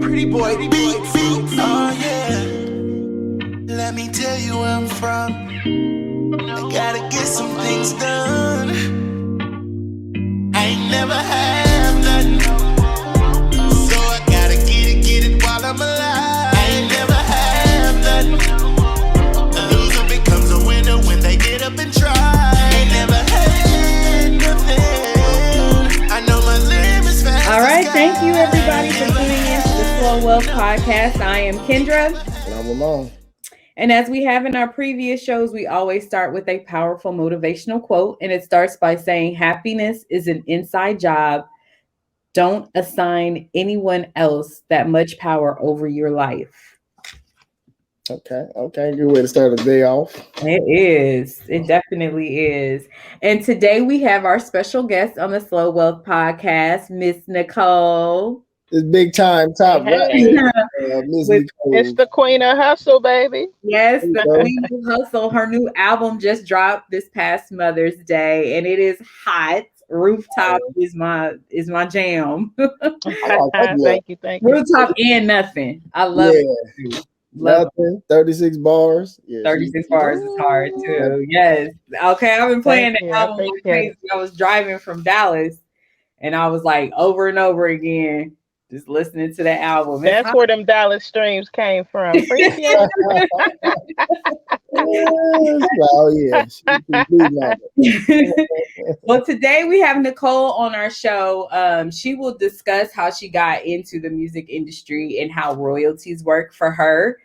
Pretty boy, big feet. Oh yeah. Let me tell you where I'm from. I gotta get some things done. I ain't never had nothing, so I gotta get it while I'm alive. I ain't never had nothing. A loser becomes a winner when they get up and try. I ain't never had nothing. I know my limits fast. All right, thank you everybody for tuning in to the Slow Wealth Podcast. I am Kendra. And I'm Ramon. And as we have in our previous shows, we always start with a powerful motivational quote. And it starts by saying, happiness is an inside job. Don't assign anyone else that much power over your life. Okay. Good way to start the day off. It is. It definitely is. And today we have our special guest on the Slow Wealth Podcast, Mizz Nekol. It's big time top. Hey. Mizz Nekol. It's the queen of hustle, baby. Yes, the Queen of Hustle. Her new album just dropped this past Mother's Day, and it is hot. Rooftop is my jam. Thank you. Rooftop and nothing. I love it. Nothing. 36 bars. Yeah, 36 bars is hard too. Yes. Okay, I've been playing the album like crazy. I was driving from Dallas, and I was like over and over again. Just listening to the album. That's where them Dallas streams came from. Well, yeah. Well, today we have Nicole on our show. She will discuss how she got into the music industry and how royalties work for her.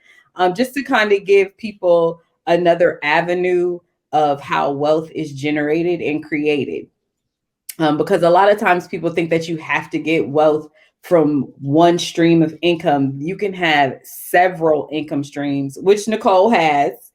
Just to kind of give people another avenue of how wealth is generated and created. Because a lot of times people think that you have to get wealth from one stream of income. You can have several income streams, which Nicole has,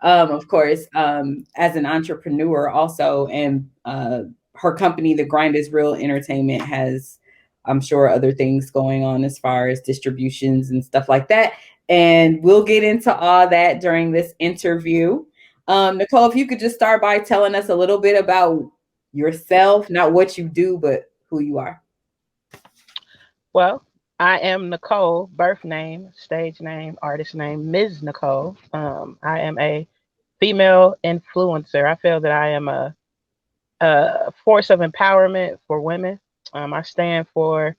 of course, as an entrepreneur also. And her company, The Grind is Real Entertainment, has, I'm sure, other things going on as far as distributions and stuff like that. And we'll get into all that during this interview. Nicole, if you could just start by telling us a little bit about yourself, not what you do, but who you are. Well, I am Nicole, birth name, stage name, artist name, Mizz Nekol. I am a female influencer. I feel that I am a force of empowerment for women. I stand for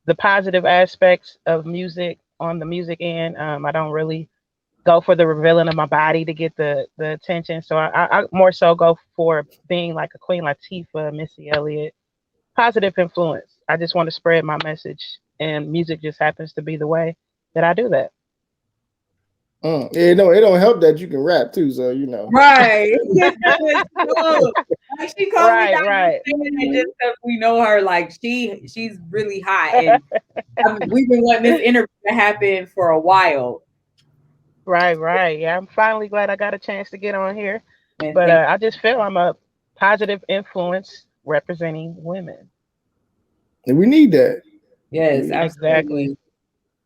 the positive aspects of music on the music end. I don't really go for the revealing of my body to get the attention. So I more so go for being like a Queen Latifah, Missy Elliott, positive influence. I just want to spread my message, and music just happens to be the way that I do that. Yeah, it don't help that you can rap too, so you know. Right. She called me down right. And just we know her, like she's really hot, and we've been wanting this interview to happen for a while. Right. Yeah, I'm finally glad I got a chance to get on here. But I just feel I'm a positive influence representing women. And we need that. Yes, absolutely.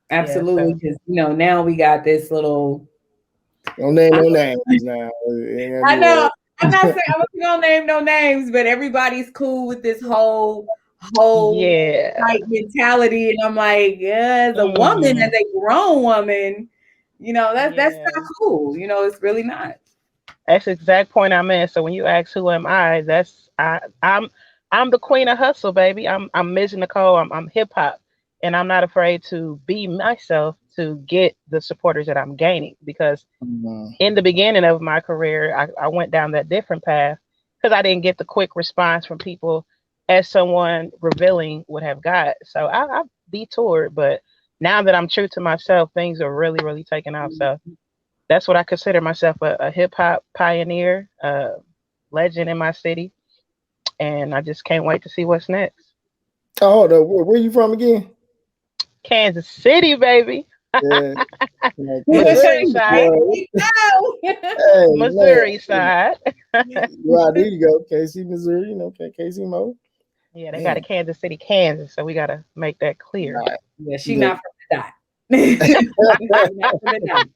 Absolutely, because now we got this little. Don't name no names now. I know. I'm not saying I'm not gonna name no names, but everybody's cool with this whole like mentality, and I'm like, as a woman, as a grown woman, that's not cool. It's really not. That's the exact point I'm in. So when you ask who am I, I'm the queen of hustle, baby. I'm Mizz Nekol. I'm hip hop, and I'm not afraid to be myself to get the supporters that I'm gaining. Because in the beginning of my career, I went down that different path because I didn't get the quick response from people as someone revealing would have got. So I detoured, but now that I'm true to myself, things are really, really taking off. So that's what I consider myself, a hip hop pioneer, legend in my city. And I just can't wait to see what's next. Oh, where you from again? Kansas City, baby. Yeah. Missouri side. Missouri side. Right, there you go. KC, Missouri. KC Mo. Yeah, they got a Kansas City, Kansas. So we got to make that clear. Right. Yeah, she's not from the dot. Not from the dot.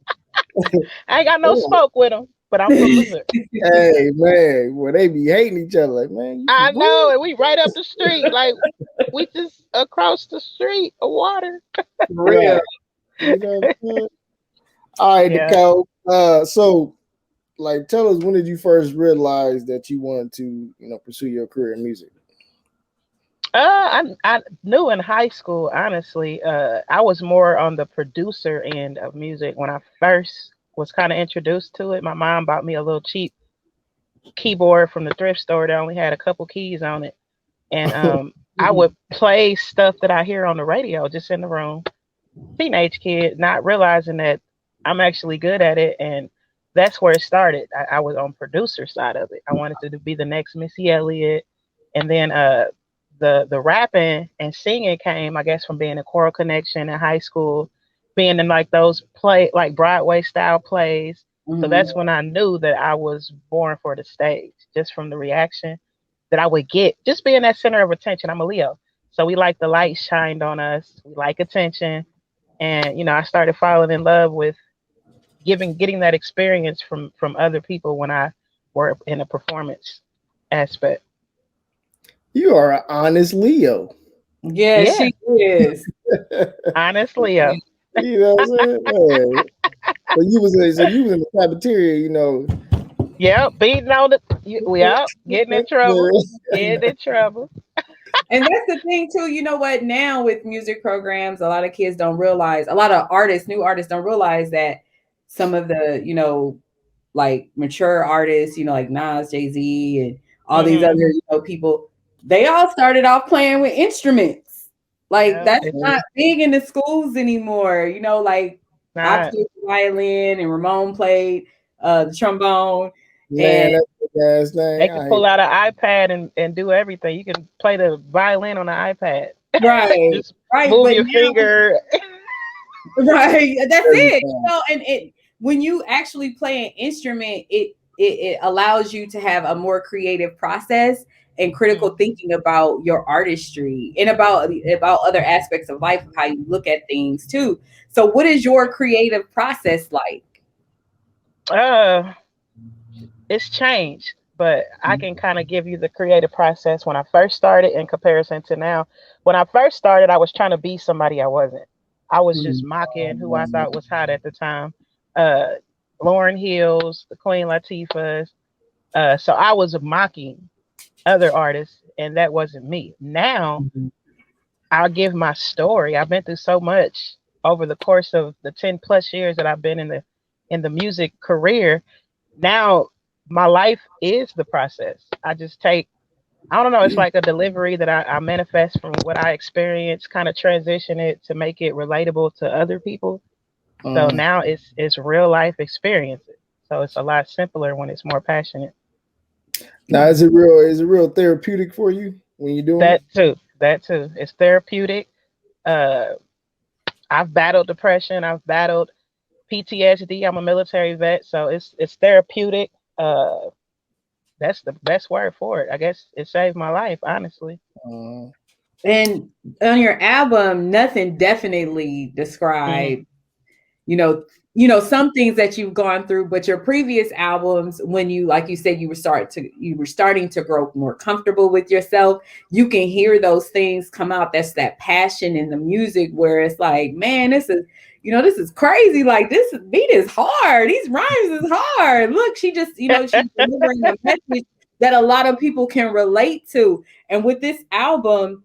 I ain't got no smoke with them. But I'm from Missouri. Hey man, well they be hating each other, like man. I know, and we right up the street, like we just across the street of water. For real. Right. You know what I'm saying? All right, Yeah. Nicole. So like tell us, when did you first realize that you wanted to, pursue your career in music? I knew in high school, honestly. I was more on the producer end of music when I first was kind of introduced to it. My mom bought me a little cheap keyboard from the thrift store that only had a couple keys on it, and I Mhm. would play stuff that I hear on the radio just in the room. Teenage kid, not realizing that I'm actually good at it, and that's where it started. I was on producer side of it. I wanted to be the next Missy Elliott, and then the rapping and singing came, I guess, from being in choral connection in high school, being in like those play like Broadway style plays. So Mhm. that's when I knew that I was born for the stage, just from the reaction that I would get, just being that center of attention. I'm a Leo, so we like the light shined on us. We like attention, and I started falling in love with getting that experience from other people when I were in a performance aspect. You are an honest Leo. Yeah, Yeah, she is. honestly, yeah. You know what I'm saying? Hey. So you was in the cafeteria, Yep, beating on the, we out, getting in trouble, getting in trouble. And that's the thing too. You know what? Now with music programs, a lot of kids don't realize. A lot of artists, new artists, don't realize that some of the like mature artists, like Nas, Jay Z, and all these other Hmm. people, they all started off playing with instruments. Like Yep, that's it's not big in the schools anymore. Like I not. played the violin and Ramon played the trombone, Man, and that's the gas thing. They can I hate pull out an iPad and do everything. You can play the violin on the iPad. right, Just right. move But your now finger. right. That's it. everything. And it when you actually play an instrument, it allows you to have a more creative process and critical Mhm. thinking about your artistry and about other aspects of life, of how you look at things too. So what is your creative process like? Uh, it's changed, but I can kind of give you the creative process when I first started in comparison to now. When I first started, I was trying to be somebody I wasn't. I was just Mm, mocking who I thought was hot at the time. Uh, Lauren Hills, the Queen Latifahs. So I was mocking other artists, and that wasn't me. Now mhm, I'll give my story. I've been through so much over the course of the 10 plus years that I've been in the music career. Now my life is the process. I just take, I don't know, it's like a delivery that I manifest from what I experience, kind of transition it to make it relatable to other people. So Mm. now it's real life experiences. So it's a lot simpler when it's more passionate. Now, is it real therapeutic for you when you're doing it? That too. It's therapeutic. Uh, I've battled depression. I've battled PTSD. I'm a military vet, so it's therapeutic. Uh, that's the best word for it. I guess it saved my life, honestly. Uh, and on your album, Nothing definitely Hmm. described you know some things that you've gone through, but your previous albums, when you, like you said, you were starting to grow more comfortable with yourself, you can hear those things come out. That's that passion in the music where it's like, man, this is crazy. Like, this beat is hard, these rhymes is hard. Look, she just, she's delivering a message that a lot of people can relate to. And with this album,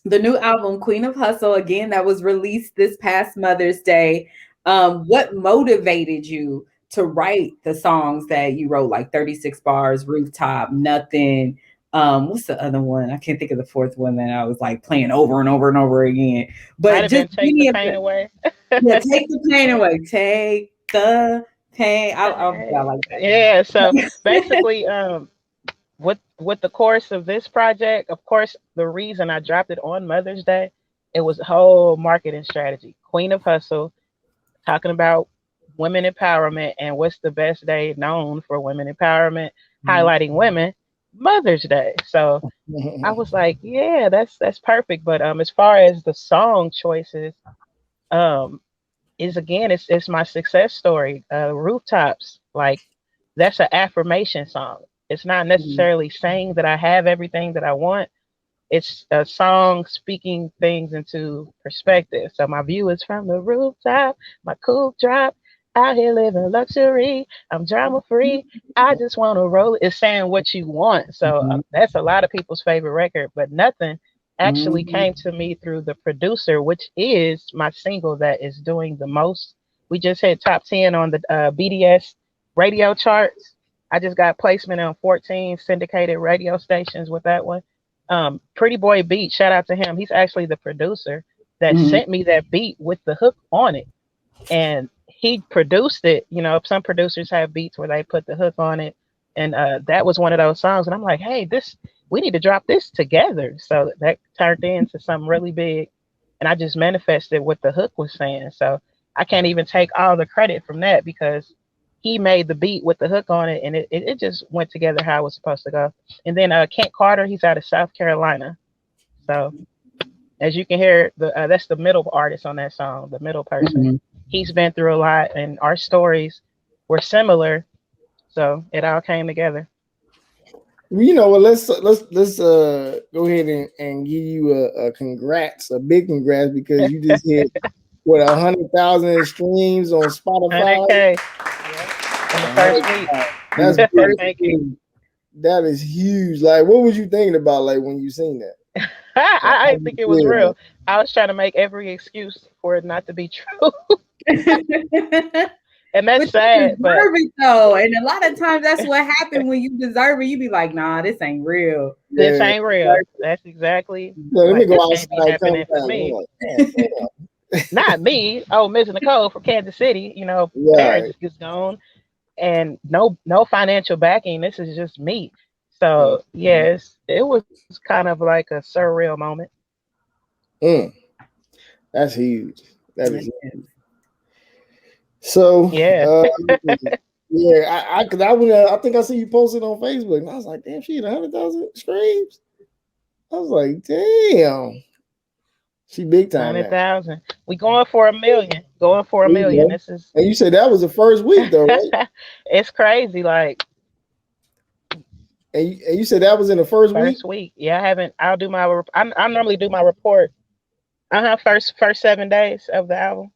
the new album Queen of Hustle, again, that was released this past Mother's Day, what motivated you to write the songs that you wrote, like 36 Bars, Rooftop, Nothing? What's the other one? I can't think of the fourth one that I was like playing over and over and over again. Might But have just been take the any of pain the, away. yeah, take the pain away. Take the pain. I like Yeah. So that. basically, with the course of this project, of course, the reason I dropped it on Mother's Day, it was a whole marketing strategy. Queen of Hustle, talking about women empowerment, and what's the best day known for women empowerment, highlighting women, Mother's Day. So I was like, yeah, that's perfect. But as far as the song choices, um, is again, it's my success story. Rooftops, like that's an affirmation song. It's not necessarily saying that I have everything that I want, it's a song speaking things into perspective. So my view is from the rooftop, my coupe drop, out here living luxury. I'm drama free. I just want to roll. It's saying what you want. So Mhm. that's a lot of people's favorite record, but nothing actually Mhm. came to me through the producer, which is my single that is doing the most. We just hit top 10 on the BDS radio charts. I just got placement on 14 syndicated radio stations with that one. Pretty Boy Beat, shout out to him. He's actually the producer that Mhm. sent me that beat with the hook on it. And he produced it. You know, some producers have beats where they put the hook on it. And that was one of those songs. And I'm like, hey, this, we need to drop this together. So that turned into something really big. And I just manifested what the hook was saying. So I can't even take all the credit from that because he made the beat with the hook on it, and it just went together how it was supposed to go. And then Kent Carter, he's out of South Carolina. So as you can hear, the that's the middle artist on that song, the middle person. Mhm. He's been through a lot, and our stories were similar, so it all came together. You know what? Let's go ahead and give you a congrats, a big congrats, because you just hit what 100,000 streams on Spotify. 100K, yeah, in the first week. That's big. Thank you. That is huge. Like, what was you thinking about, like when you seen that? Like, I how didn't you think it was feel? real. I was trying to make every excuse for it not to be true, and But that's you sad. But deserve it though. And a lot of times that's what happened when you deserve it. You be like, nah, this ain't real. this Yeah. ain't real. That's exactly So let me like go this can't be outside, come happening for back. I'm me. like, damn, Not me. Oh, Mizz Nekol from Kansas City. You know, right. parents is gone, and no financial backing. This is just me. So yes, it was kind of like a surreal moment. Mm, that's huge. That is It huge. is. So, Yeah. yeah, cause I went, I think I see you posted on Facebook, and I was like, damn, she had 100,000 streams. I was like, damn, she big time Hundred now. thousand. We going for a million. Going for a There you million. go. This is And you said that was the first week, though, right? it's crazy. Like And you said that was in the first week. first week. Yeah, I haven't. I'll do my. I normally do my report. First 7 days of the album,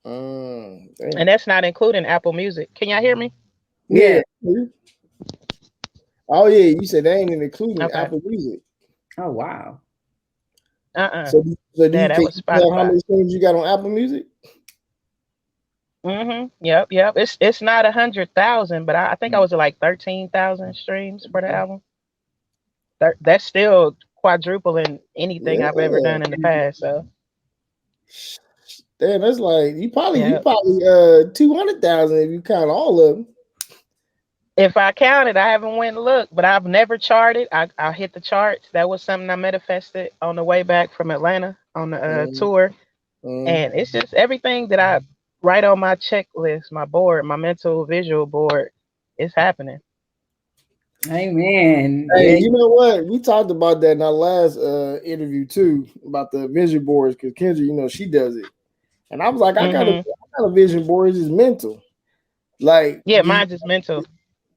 and Damn. that's not including Apple Music. Can y'all hear me? Yeah. Yeah. Oh yeah, you said that ain't including Okay. Apple Music. Oh wow. So do Yeah, you that think was you know how Spotify. many streams you got on Apple Music? Yep. Yep. It's not 100,000, but I think I was at like 13,000 streams for the album. That's still quadrupling anything I've ever Yeah. done in the past. So Damn, that's like you yeah. probably 200,000 if you count all of them. If I counted, I haven't went and looked, but I've never charted. I hit the charts. That was something I manifested on the way back from Atlanta on the Mm, tour, mm. and it's just everything that I write on my checklist, my board, my mental visual board. It's happening. Amen. Hey, Yeah. you know what? We talked about that in our last interview too about the vision boards because Kendra, you know, she does it, and I was like, Hmm. I got a vision board. It's just mental. Like, Yeah, mine's just mental.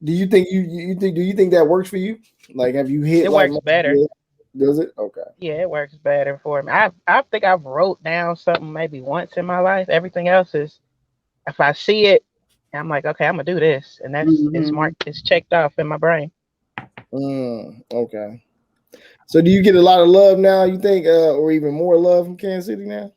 do you think you think do you think that works for you? Like, have you hit It like works better. does it? Okay. Yeah, it works better for me. I think I've wrote down something maybe once in my life. Everything else is if I see it, I'm like, okay, I'm gonna do this, and that's it's Mhm. marked, it's checked off in my brain. Okay. So do you get a lot of love now, you think, or even more love from Kansas City now?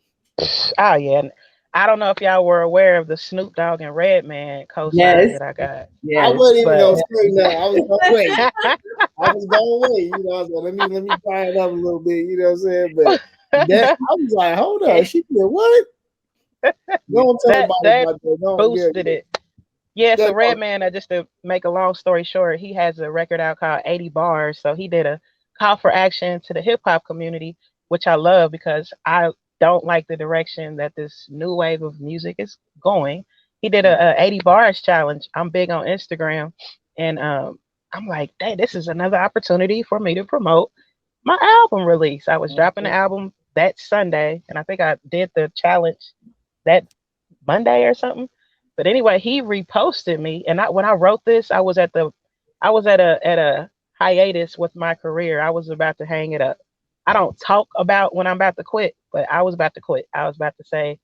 Oh yeah, and I don't know if y'all were aware of the Snoop Dogg and Redman co-sign Yes. that I got, I Yes. wasn't even gonna but say no. I was gonna wait. I was gonna wait. You know, I was like, let me fire it up a little bit. You know what I'm saying? But that I was like, hold up, she did what? Don't tell everybody that about that. Don't get boosted it. Yeah, so that. Redman, just to make a long story short, he has a record out called 80 Bars. So he did a call for action to the hip hop community, which I love because I don't like the direction that this new wave of music is going. He did a 80 Bars challenge. I'm big on Instagram, and I'm like, hey, this is another opportunity for me to promote my album release. I was dropping the album that Sunday, and I think I did the challenge that Monday or something. But anyway, he reposted me, and when I wrote this, I was at a hiatus with my career. I was about to hang it up. I don't talk about when I'm about to quit, but I was about to quit. I was about to say,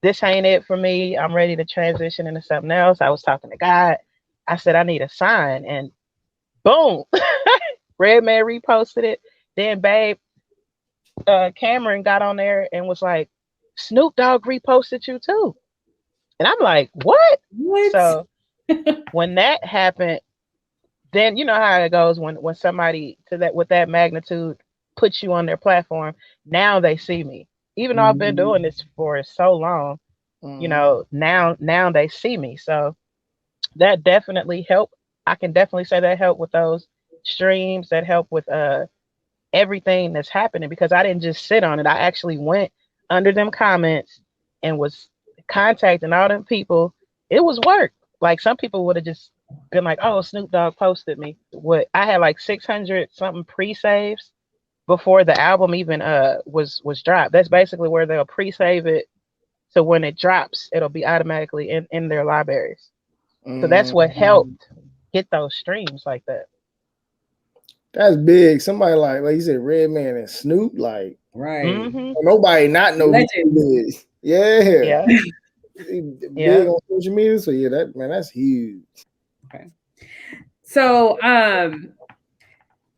this ain't it for me. I'm ready to transition into something else. I was talking to God. I said, I need a sign. And boom, Redman reposted it. Then, babe, Cameron got on there and was like, Snoop Dogg reposted you too. And I'm like, what? What? So when that happened, then you know how it goes when somebody to that with that magnitude puts you on their platform. Now they see me, even though I've been doing this for so long. You know, now they see me. So that definitely helped. I can definitely say that helped with those streams. That helped with everything that's happening because I didn't just sit on it. I actually went under them comments and was contacting all them people. It was work. Like some people would have just been like, "Oh, Snoop Dogg posted me." What I had like 600 something pre-saves before the album even was dropped. That's basically where they'll pre-save it, so when it drops, it'll be automatically in their libraries. So that's what helped get those streams like that. That's big. Somebody like you said, Redman and Snoop, like Right. nobody not know who it is. Yeah. Big on social media. So yeah, that's huge. Okay. So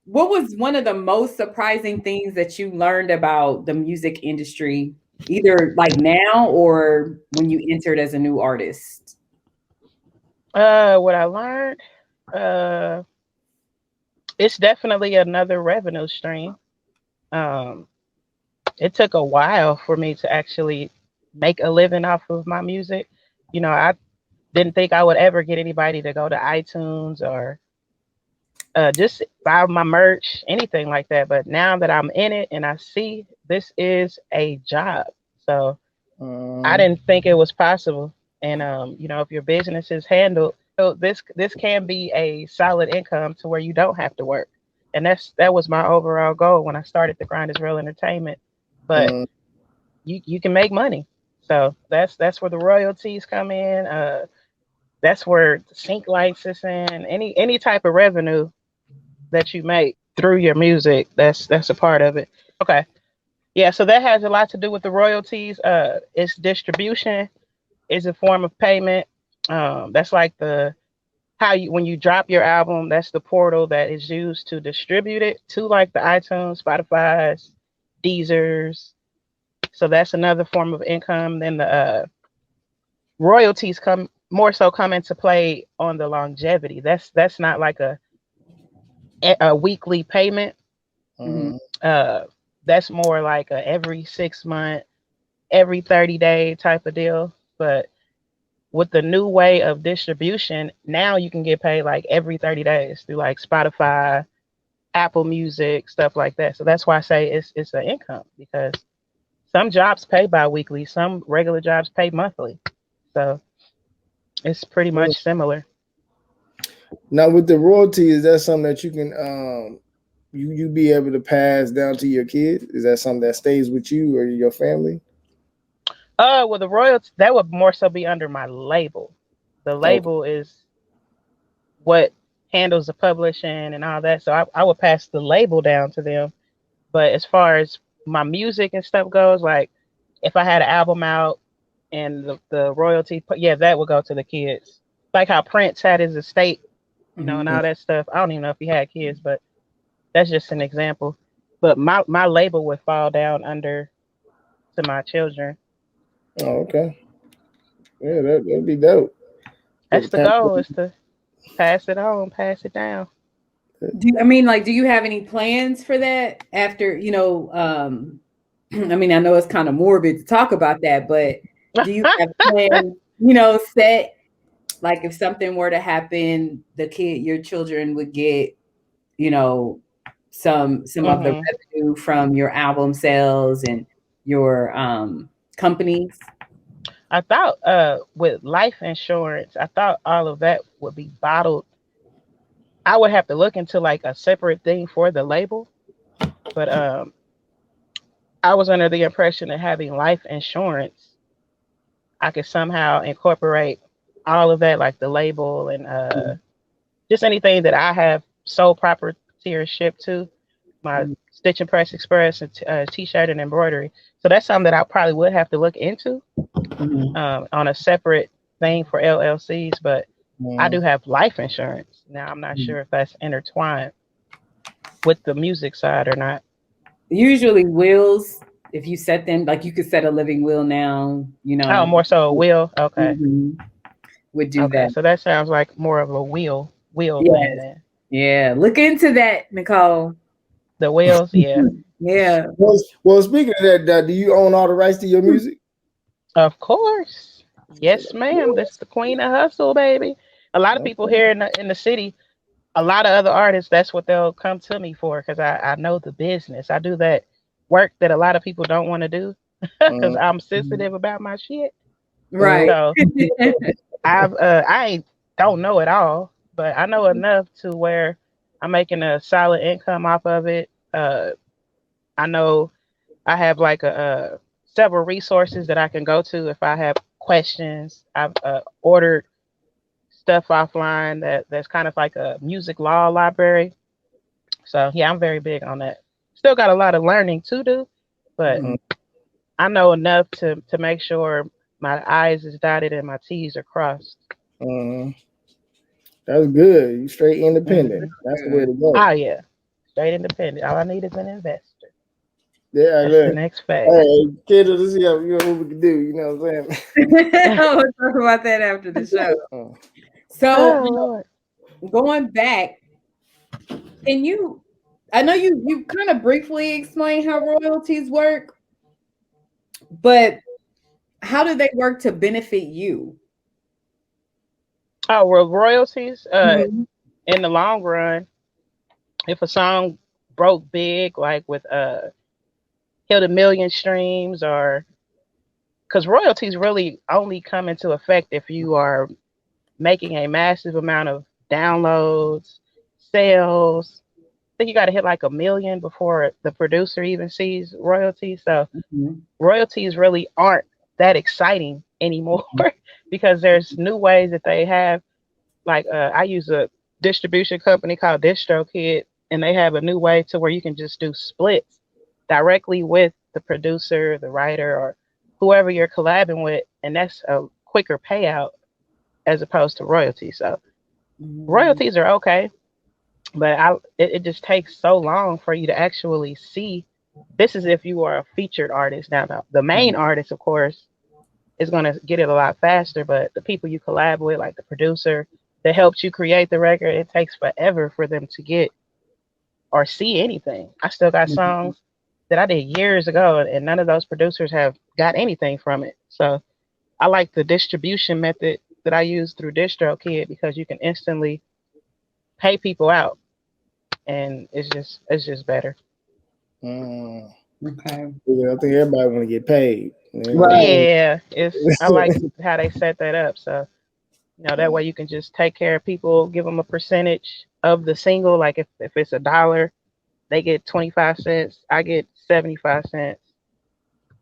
what was one of the most surprising things that you learned about the music industry, either like now or when you entered as a new artist? What I learned, it's definitely another revenue stream. It took a while for me to actually make a living off of my music. You know, I didn't think I would ever get anybody to go to iTunes or just buy my merch, anything like that. But now that I'm in it and I see this is a job, so I didn't think it was possible. And you know, if your business is handled, so this can be a solid income to where you don't have to work. And that was my overall goal when I started the Grind is Real Entertainment. But you can make money. So that's where the royalties come in. That's where the sync lights is in. Any type of revenue that you make through your music, that's a part of it. Okay. Yeah, so that has a lot to do with the royalties. It's distribution is a form of payment. That's like when you drop your album, that's the portal that is used to distribute it to like the iTunes, Spotify's, Deezer's. So that's another form of income. Then the royalties come into play on the longevity. That's not like a weekly payment. That's more like a every 6 month, every 30-day type of deal. But with the new way of distribution, now you can get paid like every 30 days through like Spotify, Apple Music, stuff like that. So that's why I say it's an income, because some jobs pay bi-weekly, some regular jobs pay monthly. So it's pretty much similar. Now with the royalty, is that something that you can you be able to pass down to your kids? Is that something that stays with you or your family? Well, the royalties, that would more so be under my label. The label is what handles the publishing and all that. So I would pass the label down to them. But as far as my music and stuff goes, like if I had an album out and the royalty, yeah, that would go to the kids. Like how Prince had his estate, you know, and all that stuff. I don't even know if he had kids, but that's just an example. But my label would fall down under to my children. Oh, okay. Yeah, that'd be dope. That's the goal, is to pass it on, pass it down. Do you have any plans for that after, you know, I mean, I know it's kind of morbid to talk about that, but do you have plans, you know, set, like if something were to happen, your children would get, you know, some of the revenue from your album sales and your companies? I thought with life insurance, I thought all of that would be bottled. I would have to look into like a separate thing for the label. But I was under the impression that having life insurance, I could somehow incorporate all of that, like the label and just anything that I have sole proprietorship to my Mhm. Stitch and Press Express and t-shirt and embroidery. So that's something that I probably would have to look into Mhm. on a separate thing for LLCs. But I do Mhm. have life insurance. Now I'm not sure if that's intertwined with the music side or not. Usually wills, if you set them, like you could set a living will now, Oh, more so a will. Okay. mhm, would do Okay. that. So that sounds like more of a will thing Yes. then. Yeah. Look into that, Nicole. The wills, yeah. Yeah. Well, speaking of that, do you own all the rights to your music? Of course. Yes, ma'am. That's the queen of hustle, baby. A lot of people Okay. here in the city, a lot of other artists, that's what they'll come to me for because I know the business. I do that work that a lot of people don't want to do because Mhm. I'm sensitive about my shit. Right. So I ain't don't know it all, but I know enough to where I'm making a solid income off of it. I know I have like several resources that I can go to if I have questions. I've ordered stuff offline that's kind of like a music law library. So yeah, I'm very big on that. Still got a lot of learning to do, but Mhm. I know enough to make sure my I's is dotted and my T's are crossed. Mhm. That's good. You straight Hmm. independent. That's the way Good. to go. Oh yeah, straight independent. All I need is an investor. Yeah, That's the look. next phase. Hey, kid, let's see what we can do. You know what I'm saying? We'll talk about that after the show. Oh. So Oh Lord. going back, can you? I know you kind of briefly explained how royalties work, but how do they work to benefit you? Oh well, royalties. Mhm. In the long run, if a song broke big, like with hit a million streams, or because royalties really only come into effect if you are making a massive amount of downloads, sales. I think you got to hit like a million before the producer even sees royalties. So Mhm. royalties really aren't that exciting anymore because there's new ways that they have. Like I use a distribution company called DistroKid, and they have a new way to where you can just do splits directly with the producer, the writer, or whoever you're collabing with, and that's a quicker payout as opposed to royalties. So Mhm. royalties are okay, but it just takes so long for you to actually see. This is if you are a featured artist. Now, the main artist, of course, is going to get it a lot faster, but the people you collab with, like the producer that helped you create the record, it takes forever for them to get or see anything. I still got Mhm. songs that I did years ago, and none of those producers have got anything from it. So I like the distribution method that I use through DistroKid because you can instantly pay people out, and it's just better. Mm. Okay. Yeah, I think everybody want to get paid. Right. Yeah, it's I like how they set that up. So that way you can just take care of people, give them a percentage of the single. Like if it's $1, they get 25 cents. I get 75 cents,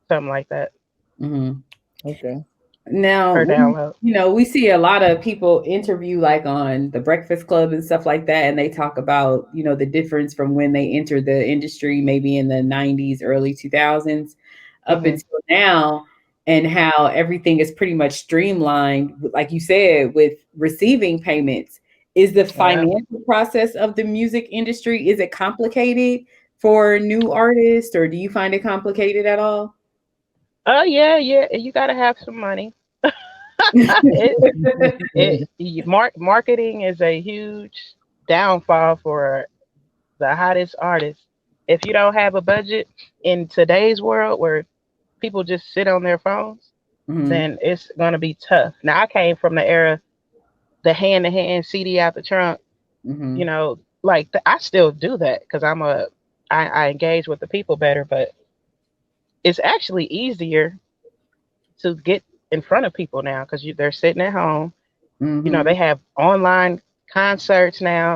something like that Mhm. Okay. Now, per download. we see a lot of people interview like on the Breakfast Club and stuff like that, and they talk about, the difference from when they entered the industry, maybe in the 90s, early 2000s, up Hmm. until now, and how everything is pretty much streamlined, like you said, with receiving payments. Is the Yeah. financial process of the music industry, is it complicated for new artists, or do you find it complicated at all? Oh yeah, yeah. You gotta have some money. it marketing is a huge downfall for the hottest artists. If you don't have a budget in today's world where people just sit on their phones, Mhm. then it's gonna be tough. Now I came from the era, the hand to hand CD out the trunk. Mhm. Like I still do that because I engage with the people better, but it's actually easier to get in front of people now because they're sitting at home. They Mhm. have online concerts now.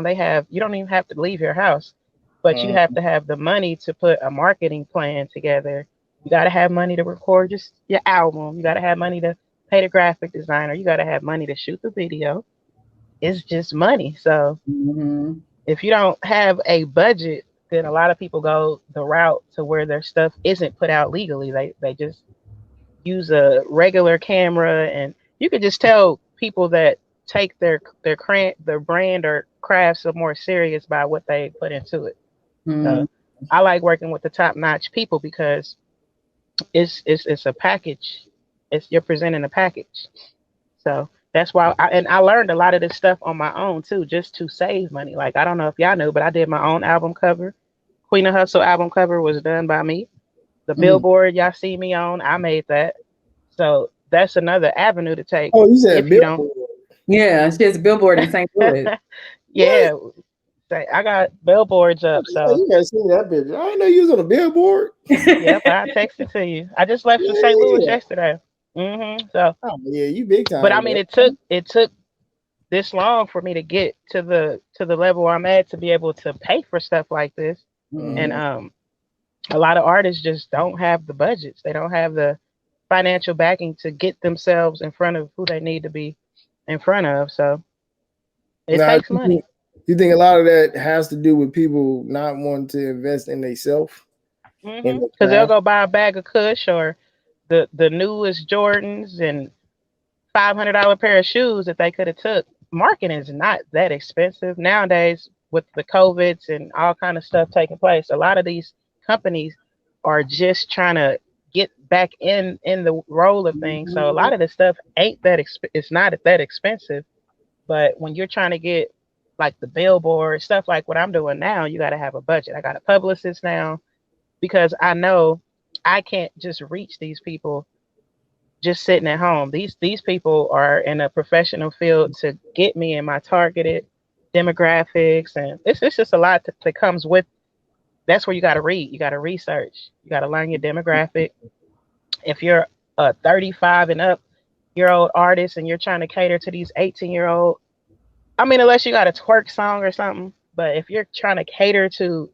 You don't even have to leave your house, but you Uh, have to have the money to put a marketing plan together. You got to have money to record just your album. You got to have money to pay the graphic designer. You got to have money to shoot the video. It's just money. So Mhm. if you don't have a budget, then a lot of people go the route to where their stuff isn't put out legally. They just use a regular camera, and you could just tell people that take their brand or crafts are more serious by what they put into it. Mm. So I like working with the top notch people because it's a package. It's you're presenting a package. So that's why I learned a lot of this stuff on my own too, just to save money. Like I don't know if y'all knew, but I did my own album cover. Queen of Hustle album cover was done by me. The Mm. billboard y'all see me on, I made that. So that's another avenue to take Oh, you said if you don't. Billboard. Yeah, she has a billboard in St. Louis. What? Yeah, I got billboards Yeah, up. So you gotta see that picture. I didn't know you was on a billboard. yep, I texted to you. I just left for St. Louis Yeah. yesterday. So, Oh yeah, you big but I time, mean, bro. it took this long for me to get to the level I'm at to be able to pay for stuff like this. And Mhm. a lot of artists just don't have the budgets. They don't have the financial backing to get themselves in front of who they need to be in front of. So it Now, takes money. you think a lot of that has to do with people not wanting to invest in themselves in the Because they'll craft? go buy a bag of Kush or the newest Jordans and $500 pair of shoes that they could have took. Marketing is not that expensive nowadays with the COVIDs and all kind of stuff taking place. A lot of these companies are just trying to get back in the role of things. So a lot of this stuff ain't it's not that expensive. But when you're trying to get like the billboard stuff like what I'm doing now, you got to have a budget. I got a publicist now because I know I can't just reach these people just sitting at home. These people are in a professional field to get me in my targeted demographics, and it's just a lot that comes with. That's where you got to read. You got to research. You got to learn your demographic. If you're a 35 and up year old artist and you're trying to cater to these 18-year-old, I mean, unless you got a twerk song or something, but if you're trying to cater to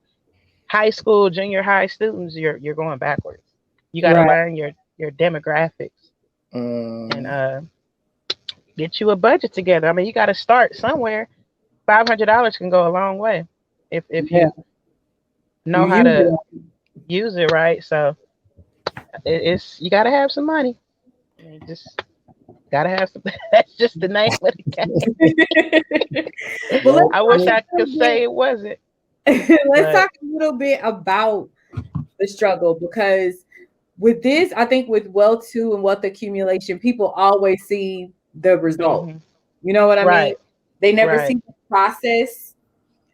high school, junior high students, you're going backwards. You got to Right. learn your demographics and Um, get you a budget together. I mean, you got to start somewhere. $500 can go a long way if Yeah. you know You how use to use it right. So it's you got to have some money. I mean, just got to have some. That's just the name of the it. game. Well, let's I talk wish I a could little bit. say it wasn't, Let's but talk a little bit about the struggle because with this, I think with wealth too and wealth accumulation, people always see the result. hmm You know what I mean? right, They never right. see the process.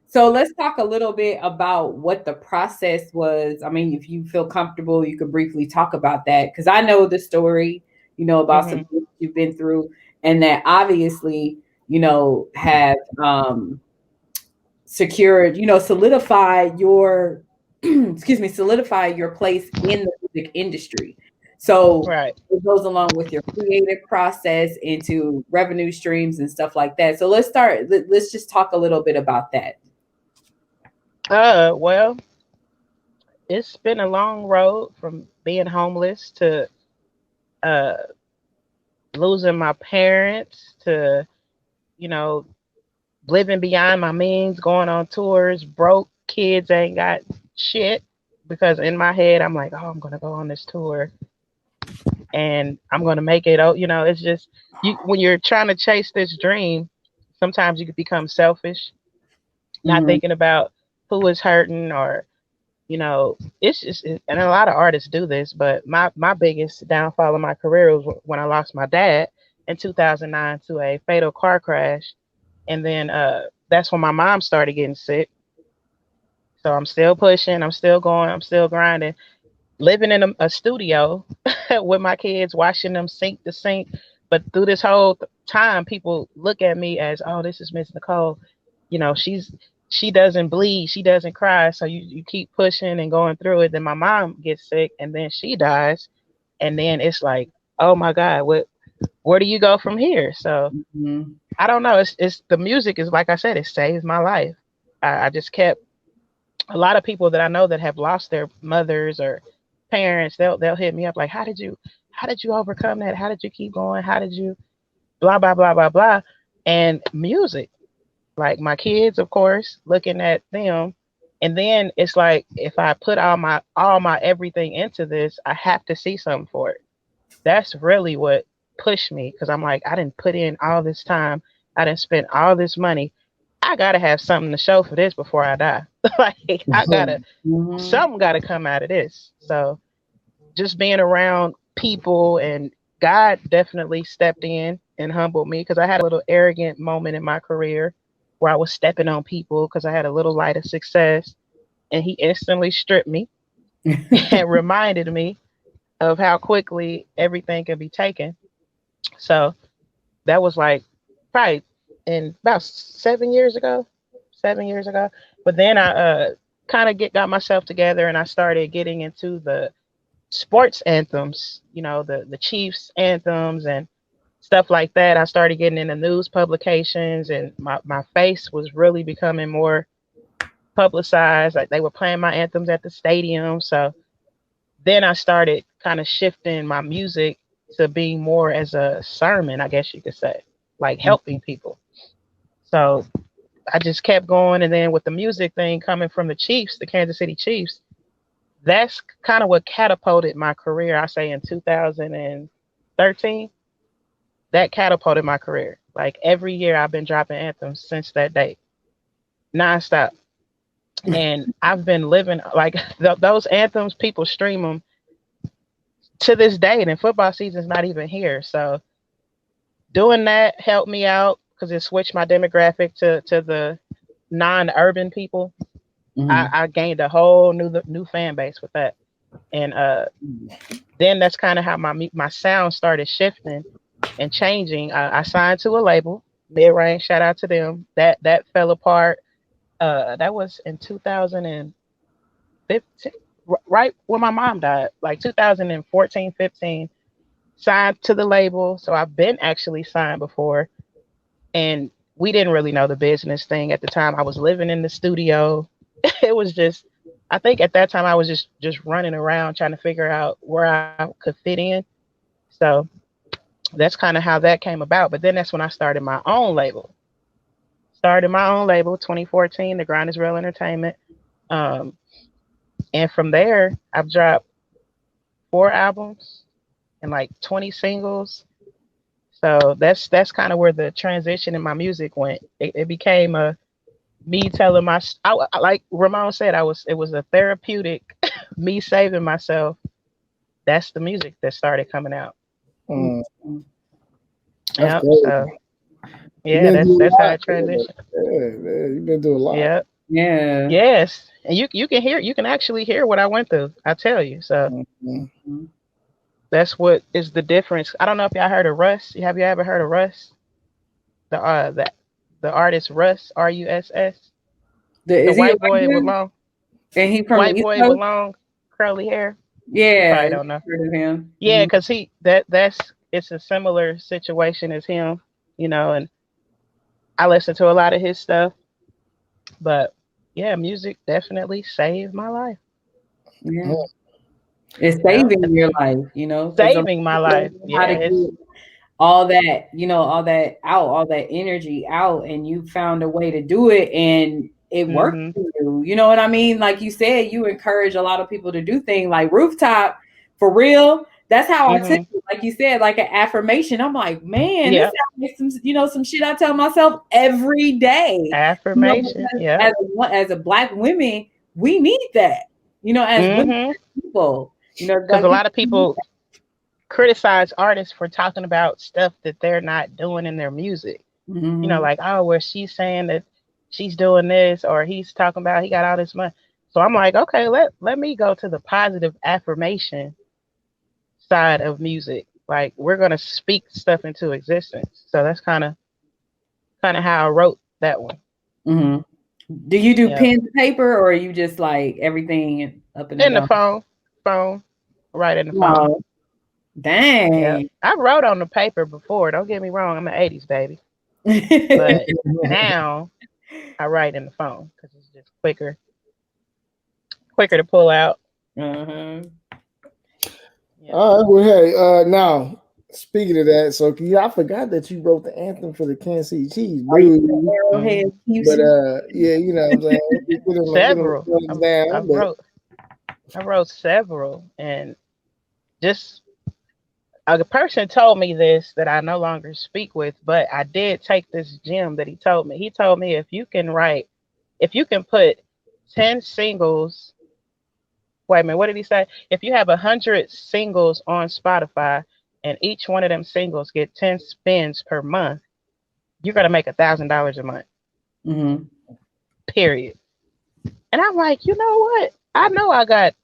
So let's talk a little bit about what the process was. I mean, if you feel comfortable, you could briefly talk about that because I know the story, about some hmm things you've been through, and that obviously, have secured, solidified your excuse me, solidify your place in the music industry. So Right. it goes along with your creative process into revenue streams and stuff like that. So let's start. Let's just talk a little bit about that. Well, it's been a long road from being homeless to uh losing my parents to you know living beyond my means, going on tours, broke kids ain't got shit because in my head I'm like, oh, I'm gonna go on this tour and I'm gonna make it. Oh, it's just you when you're trying to chase this dream. Sometimes you could become selfish, not Mhm. thinking about who is hurting or it's just and a lot of artists do this. But my biggest downfall in my career was when I lost my dad in 2009 to a fatal car crash, and then that's when my mom started getting sick. So I'm still pushing, I'm still going, I'm still grinding, living in a studio with my kids, watching them sink to sink. But through this whole time, people look at me as, oh, this is Mizz Nekol. She doesn't bleed, she doesn't cry. So you keep pushing and going through it. Then my mom gets sick, and then she dies, and then it's like, oh my God, where do you go from here? So Mhm. I don't know. It's the music is like I said, it saved my life. I just kept a lot of people that I know that have lost their mothers or parents, they'll hit me up like, how did you overcome that? How did you keep going? How did you blah blah blah blah blah? And music. like my kids, of course, looking at them. And then it's like if I put all my everything into this, I have to see something for it. That's really what pushed me because I'm like, I didn't put in all this time. I didn't spend all this money. I gotta have something to show for this before I die. Like I gotta Mhm. something gotta come out of this. So just being around people and God definitely stepped in and humbled me because I had a little arrogant moment in my career where I was stepping on people because I had a little light of success and he instantly stripped me and reminded me of how quickly everything can be taken. So that was like probably in about 7 years ago, 7 years ago. But then I kind of get got myself together and I started getting into the sports anthems, the Chiefs anthems and stuff like that. I started getting into news publications and my face was really becoming more publicized. Like they were playing my anthems at the stadium. So then I started kind of shifting my music to being more as a sermon, I guess you could say, like helping people. So I just kept going. And then with the music thing coming from the Chiefs, the Kansas City Chiefs, that's kind of what catapulted my career. I say in 2013, that catapulted my career. Like every year I've been dropping anthems since that date, nonstop. And I've been living like those anthems, people stream them to this day, and football season's not even here. So doing that helped me out because it switched my demographic to the non-urban people. Mhm. I gained a whole new fan base with that, and then that's kind of how my sound started shifting and changing. I signed to a label, Mid Range. Shout out to them. That fell apart. That was in 2015, right when my mom died, like 2014, 15. Signed to the label, so I've been actually signed before, and we didn't really know the business thing at the time. I was living in the studio. It was just, I think at that time I was just running around trying to figure out where I could fit in. So that's kind of how that came about. But then that's when I started my own label. Started my own label, 2014. The Grind is Real Entertainment. Um, and from there, I've dropped 4 albums and like 20 singles. So that's kind of where the transition in my music went. It became a me telling like Ramon said, it was a therapeutic me saving myself. That's the music that started coming out. Mm, that's Yep. great. So You've yeah, been that's through a that's how lot. it transitioned. Yeah, you've been through a lot. Yep. Yeah. Yes. And you can actually hear what I went through. I tell you. So Mhm. that's what is the difference. I don't know if y'all heard of Russ. Have you ever heard of Russ? The artist Russ, Russ. The Is he a white white boy with dude? long And he from the white East boy with Coast? long curly hair. You Yeah, probably yeah, don't know. I've heard of him. Yeah, because that's it's a similar situation as him, and I listen to a lot of his stuff. But yeah, music definitely saved my life. Yeah. Mm, It's Yeah, saving your life, because a lot saving of my people don't life. know how to Yes. get all that, all that out, all that energy out, and you found a way to do it and it worked Mhm. for you. You know what I mean? Like you said, you encourage a lot of people to do things like rooftop for real. That's how I took Mhm. it. Like you said, like an affirmation. I'm like, man, this Yep. sounds like some shit I tell myself every day. Affirmation. Because Yep. as a black women, we need that. As women, Mhm. as people, Because a black lot people of need people criticize artists for talking about stuff that they're not doing in their music. that. Hmm. Like, oh, where she's saying that she's doing this or he's talking about he got all this money. So I'm like, okay, let me go to the positive affirmation side of music. Like we're gonna speak stuff into existence. So that's kind of how I wrote that one. Hmm. Do you do Yep. pen to paper or are you just like everything up in the In the dome? phone, right in the phone. No. Yep. Dang. I wrote on the paper before. Don't get me wrong. I'm an '80s baby, but now I write in the phone because it's just quicker to pull out. Uh-huh. Yep. All right. Well, hey, now Speaking of that, so I forgot that you wrote the anthem for the Kansas City Chiefs, Are you boo. the Arrowhead, But Houston? yeah, you know what I'm saying. Get them Several. thumbs down, but I wrote several, and just a person told me this that I no longer speak with, but I did take this gem that he told me. He told me if you can put 10 singles. Wait a minute, what did he say? If you have 100 singles on Spotify and each one of them singles get 10 spins per month, you're gonna make $1,000 a month. Mm-hmm. Period. And I'm like, you know what? I know I got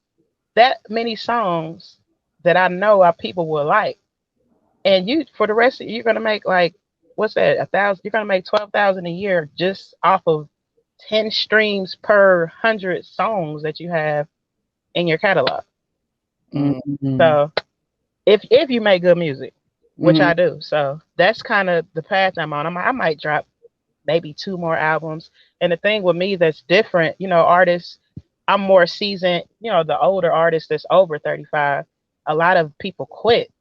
that many songs that I know our people will like. And you for the rest of you're gonna make like what's that, 1,000, you're gonna make 12,000 a year just off of 10 streams per 100 songs that you have in your catalog. Mm-hmm. So if you make good music, which Mm-hmm. I do, so that's kind of the path I'm on. I might drop maybe 2 more albums. And the thing with me that's different, artists, I'm more seasoned. The older artists that's over 35, a lot of people quit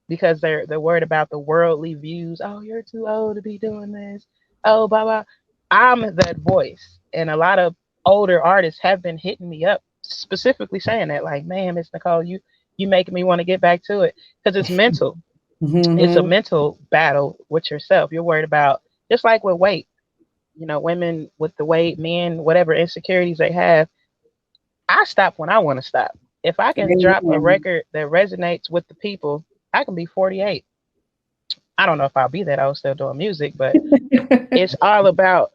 because they're worried about the worldly views. Oh, you're too old to be doing this. Oh, blah blah. I'm that voice, and a lot of older artists have been hitting me up specifically saying that, like, man, Miss Nicole, you making me want to get back to it because it's mental. It's a Mm-hmm. mental battle with yourself. You're worried about just like with weight. Women with the weight, men, whatever insecurities they have. I stop when I want to stop. If I can drop a record that resonates with the people, I can be 48. I don't know if I'll be that old still doing music, but it's all about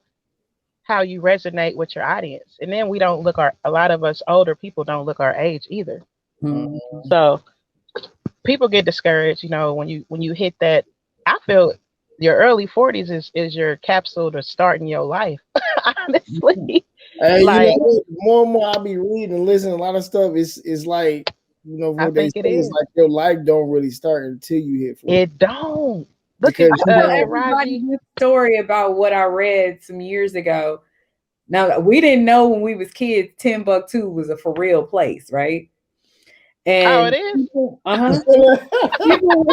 how you resonate with your audience. And then we don't look a lot of us older people don't look our age either. Mm-hmm. So people get discouraged, when you hit that. I feel your early 40s is your capsule to starting your life. Honestly. Like, more and more I'll be reading and listening. A lot of stuff is like, I what they say think it is is. like your life don't really start until you hit 40. It don't. Look Because at I tell everybody Taraji. this story about what I read some years ago. Now we didn't know when we was kids, Timbuktu was a for real place, right? Oh, it And is? people, people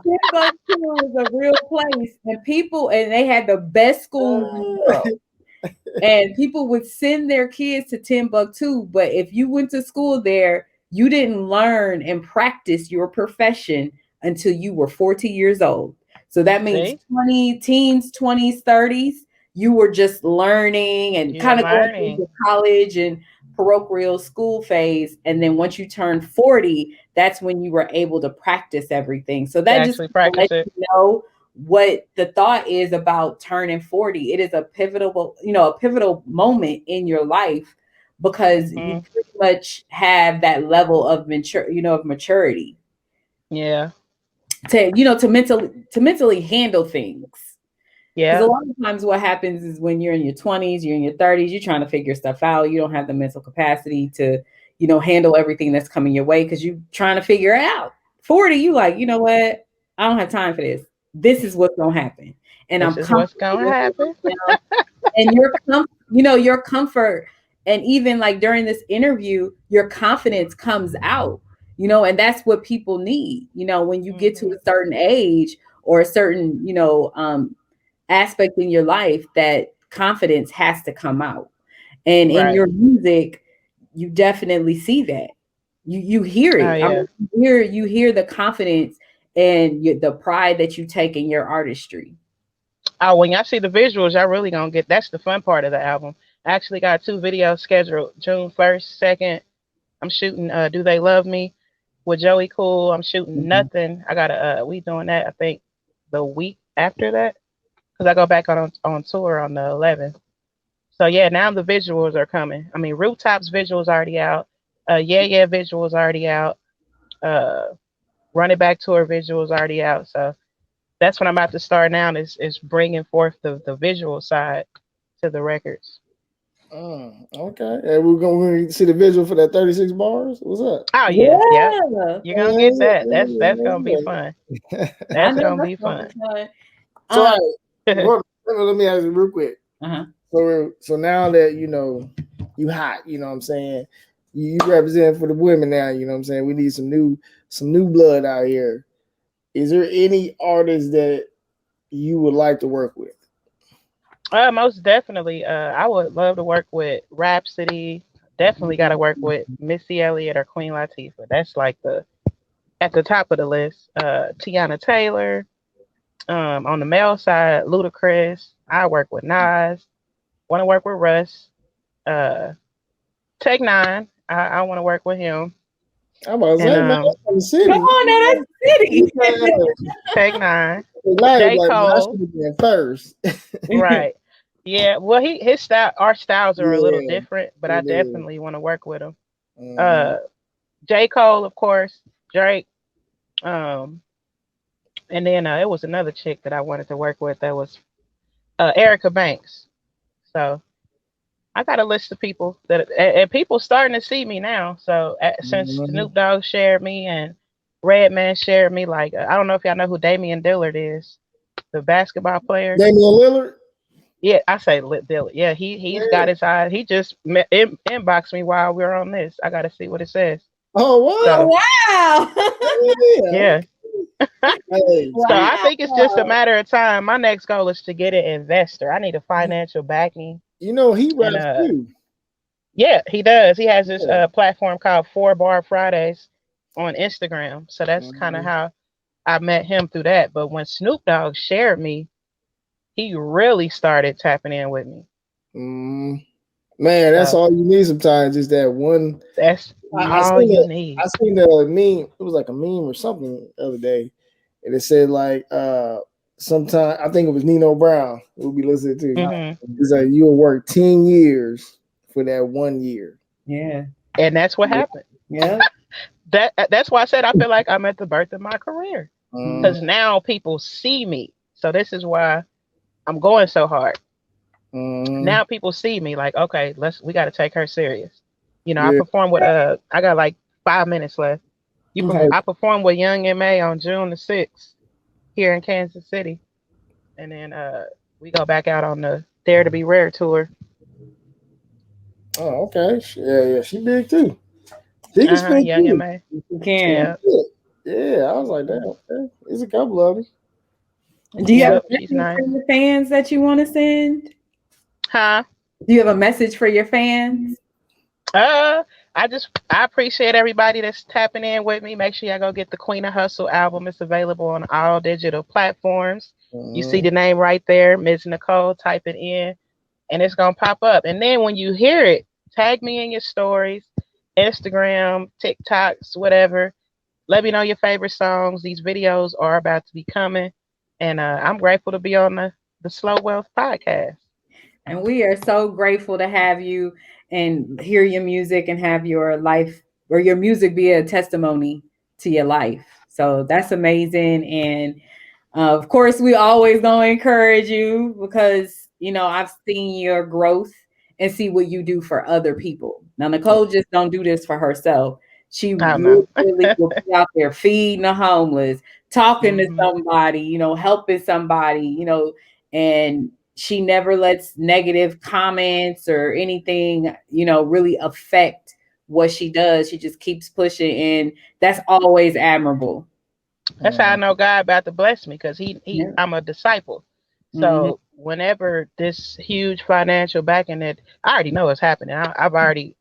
Timbuktu was a real place, and they had the best schools in the world. And people would send their kids to Timbuktu, but if you went to school there, you didn't learn and practice your profession until you were 40 years old. So that means See? 20 teens, 20s, 30s, you were just learning and You're kind of going through learning. the college and parochial school phase. And then once you turned 40, that's when you were able to practice everything. So To that just actually practice lets it. you know what the thought is about turning 40. It is a pivotal moment in your life because you Hmm. pretty much have that level of maturity Yeah. to mentally handle things. Because a Yeah. lot of times what happens is when you're in your 20s, you're in your 30s, you're trying to figure stuff out. You don't have the mental capacity to, handle everything that's coming your way because you're trying to figure it out. 40, you like, you know what? I don't have time for this. This is what's gonna happen. And This I'm is what's comfortable going to with it happen. now. And your comfort, and even like during this interview, your confidence comes out, and that's what people need, when you get to Hmm. a certain age or a certain, aspect in your life, that confidence has to come out. And in Right. your music, you definitely see that. You hear Oh, it. I yeah. mean, you hear the confidence and the pride that you take in your artistry. Oh, when y'all see the visuals, y'all really going to get that's the fun part of the album. I actually got 2 videos scheduled June 1st, 2nd. I'm shooting Do They Love Me with Joey Cool. I'm shooting Mhm. Nothing. I got we doing that, I think, the week after that because I go back on tour on the 11th. So yeah, now the visuals are coming. I mean, Rooftops visuals already out. Yeah, yeah, visuals already out. Uh, Run It Back tour visuals already out. So that's what I'm about to start now. Is bringing forth the visual side to the records. Okay. And we're gonna see the visual for that 36 bars. What's up? Oh yeah, yep. Yeah, You're gonna get that. That's gonna be Yeah. fun. I That's know gonna that's be gonna fun. be fun. So, all Um, right, hold on, let me ask you real quick. uh-huh. So now that you hot, you know what I'm saying, you represent for the women now. You know what I'm saying. We need some new blood out here. Is there any artist that you would like to work with? Most definitely. I would love to work with Rhapsody. Definitely got to work with Missy Elliott or Queen Latifah. That's like the at the top of the list. Tiana Taylor. On the male side, Ludacris. I work with Nas. Want to work with Russ. Uh, Tech Nine. I want to work with him. I'm about to And say, man, that's from the Come city. on, now that's You city. Tech Nine. like, J like, I Cole. should have been first. Right. Yeah. Well, his style, our styles are a little Yeah, different, but I it is. definitely want to work with him. Mm-hmm. Uh, J Cole, of course. Drake. Um, and then it was another chick that I wanted to work with. That was Erica Banks. So I got a list of people that and people starting to see me now. So since Mm-hmm. Snoop Dogg shared me and Redman shared me, like I don't know if y'all know who Damian Dillard is, the basketball player. Damian Lillard. Yeah, I say Dillard. Yeah, he's Yeah. got his eye. He just inboxed me while we were on this. I got to see what it says. Oh wow. So Oh, wow. Yeah. yeah, Hey, so I think it's just a Wow. matter of time. My next goal is to get an investor. I need a financial backing, you know he and raps too. yeah, he does. He has this Yeah. platform called 4 Bar Fridays on Instagram. So that's kind of Mm-hmm. how I met him through that. But when Snoop Dogg shared me, he really started tapping in with me. Mm. Man, that's So all you need sometimes. Just that one. that's I all seen you a need. I seen a meme. It was like a meme or something the other day, and it said like sometime I think it was Nino Brown. We'll be listening to. Hmm. It's like you'll work 10 years for that 1 year. Yeah. And that's what happened. Yeah. That's why I said I feel like I'm at the birth of my career Mm, because now people see me. So this is why I'm going so hard. mm, Now people see me like, okay, we got to take her serious. I yeah. performed with I got like 5 minutes left. Okay. I performed with Young Ma on June the 6th here in Kansas City, and then we go back out on the Dare to Be Rare tour. Oh, okay. Yeah, yeah. She big too. She can spit Young too. Ma. You She can can. Yeah. spit. Yeah, I was like that. Okay. There's a couple of them. Do you have a Yep. She's message nice. for your fans that you want to send? Huh? Do you have a message for your fans? Uh, I appreciate everybody that's tapping in with me. Make sure y'all go get the Queen of Hustle album. It's available on all digital platforms. You see Mm-hmm. the name right there, Mizznekol. Type it in, and it's gonna pop up. And then when you hear it, tag me in your stories, Instagram, TikToks, whatever. Let me know your favorite songs. These videos are about to be coming, and I'm grateful to be on the Slow Wealth podcast. And we are so grateful to have you and hear your music and have your life or your music be a testimony to your life. So that's amazing. And of course, we always gonna encourage you because I've seen your growth and see what you do for other people. Now, Nicole just don't do this for herself. She I don't know. literally will be out there feeding the homeless, talking to Hmm. somebody, helping somebody, and she never lets negative comments or anything, really affect what she does. She just keeps pushing, and that's always admirable. That's how I know God about to bless me because Yeah. I'm a disciple. Mhm. So whenever this huge financial backing that I already know is happening, I've already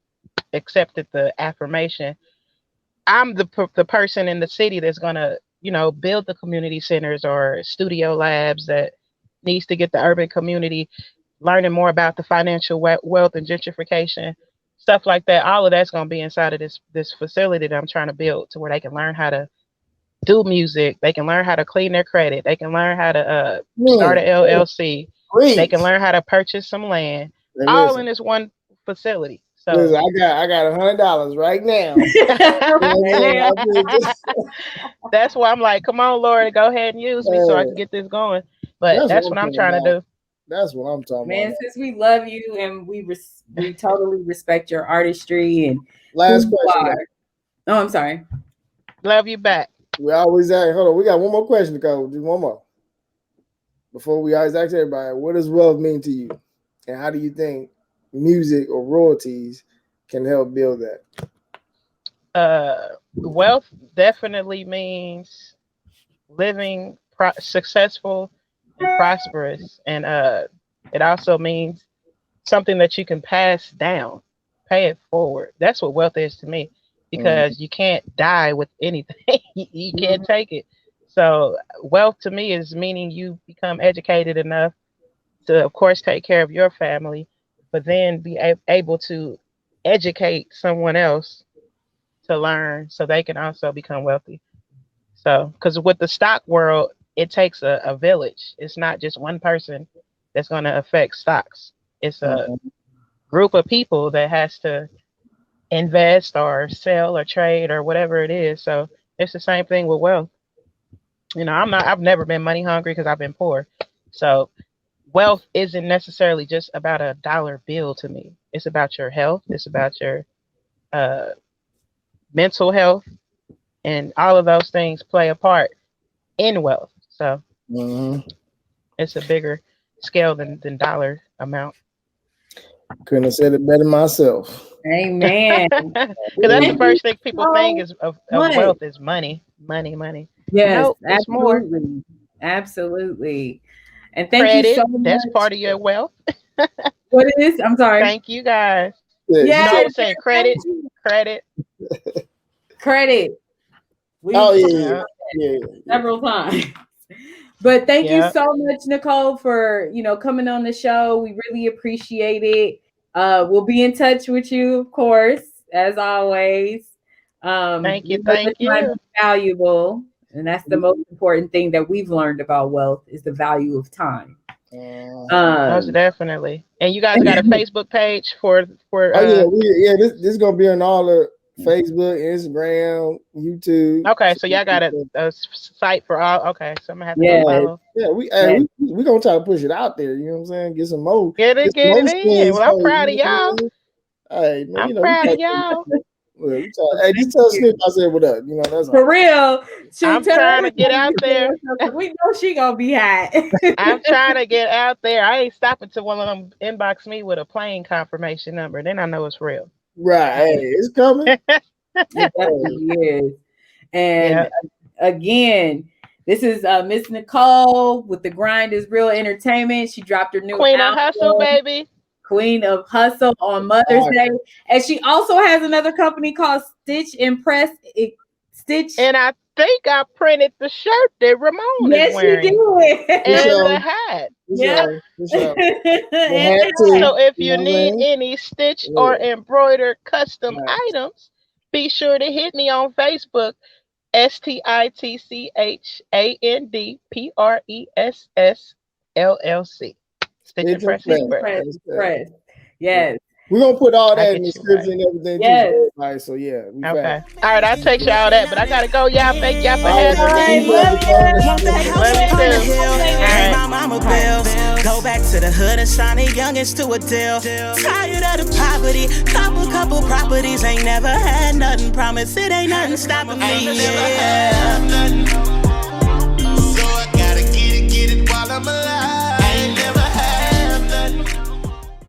accepted the affirmation. I'm the person in the city that's gonna build the community centers or studio labs that needs to get the urban community learning more about the financial wealth and gentrification stuff like that. All of that's gonna be inside of this facility that I'm trying to build to where they can learn how to do music. They can learn how to clean their credit. They can learn how to start Man, an LLC. They can preach. learn how to purchase some land, Hey, all listen, in this one facility. listen. So I got $100 right now. You know Right what now. I'm saying? that's why I'm like, come on, Lord, go ahead and use me so I can Hey, get this going. But that's that's what I'm what I'm talking trying about. to do. That's what I'm talking about. Man, since we love you and we totally respect your artistry and who Last you question are. though. Oh, I'm sorry. Love you back. We always ask. Hold on, we got one more question to go. Just one more before we always ask everybody. What does wealth mean to you, and how do you think music or royalties can help build that? Wealth definitely means living successful and prosperous, and it also means something that you can pass down, pay it forward. That's what wealth is to me, because you can't die with anything. You can't take it. So wealth to me is meaning you become educated enough to, of course, take care of your family, but then be able to educate someone else to learn so they can also become wealthy. So, because with the stock world, it takes a village. It's not just one person that's going to affect stocks. It's a group of people that has to invest or sell or trade or whatever it is. So it's the same thing with wealth. I've never been money hungry because I've been poor. So wealth isn't necessarily just about a dollar bill to me. It's about your health. It's about your mental health, and all of those things play a part in wealth. So it's a bigger scale than dollar amount. Couldn't have said it better myself. Amen. Because that's the first thing people think is of wealth is money. Yes, nope, it's more. Absolutely. And thank credit, you so much. That's part of your wealth. What is? I'm sorry. Thank you guys. Yeah, I was saying credit. Yeah. Several times. But thank you so much, Nicole, for coming on the show. We really appreciate it. We'll be in touch with you, of course, as always. Thank you. Valuable, and that's the most important thing that we've learned about wealth is the value of time. Most definitely. And you guys got a Facebook page for this is gonna be on all the Facebook, Instagram, YouTube. Okay, so y'all got a site for all. Okay, so I'm gonna have to follow. Yeah, we gonna try to push it out there. You know what I'm saying? Get some more. Get it in. Well, I'm proud of y'all. Hey, man, I'm proud of y'all. Hey, just tell Snip I said what up. That's for real. I'm trying to get out there. We know she gonna be hot. I'm trying to get out there. I ain't stopping till one of them inbox me with a plane confirmation number. Then I know it's real. Right, hey, it's coming. It definitely is. And again, this is Mizz Nekol with The Grind is Real Entertainment. She dropped her new Queen of Hustle, baby. Queen of Hustle on Mother's Day. And she also has another company called Stitch and Press. And I think I printed the shirt that Ramon is wearing. Yes, you did. And the hat. Yeah. So if you need any stitch or embroidered custom items, be sure to hit me on Facebook, STITCHANDPRESS LLC. Stitch and Press. Yes. We're gonna put all that in the description and everything. Yes. Too, right, so yeah. Okay. All right, I'll text y'all that, but I gotta go. Y'all, thank y'all for having me. Love you too. My mama bills. Go back to the hood and sign the youngest to a deal. Tired of the poverty. Couple properties. Ain't never had nothing. Promise it ain't nothing stopping me. Yeah.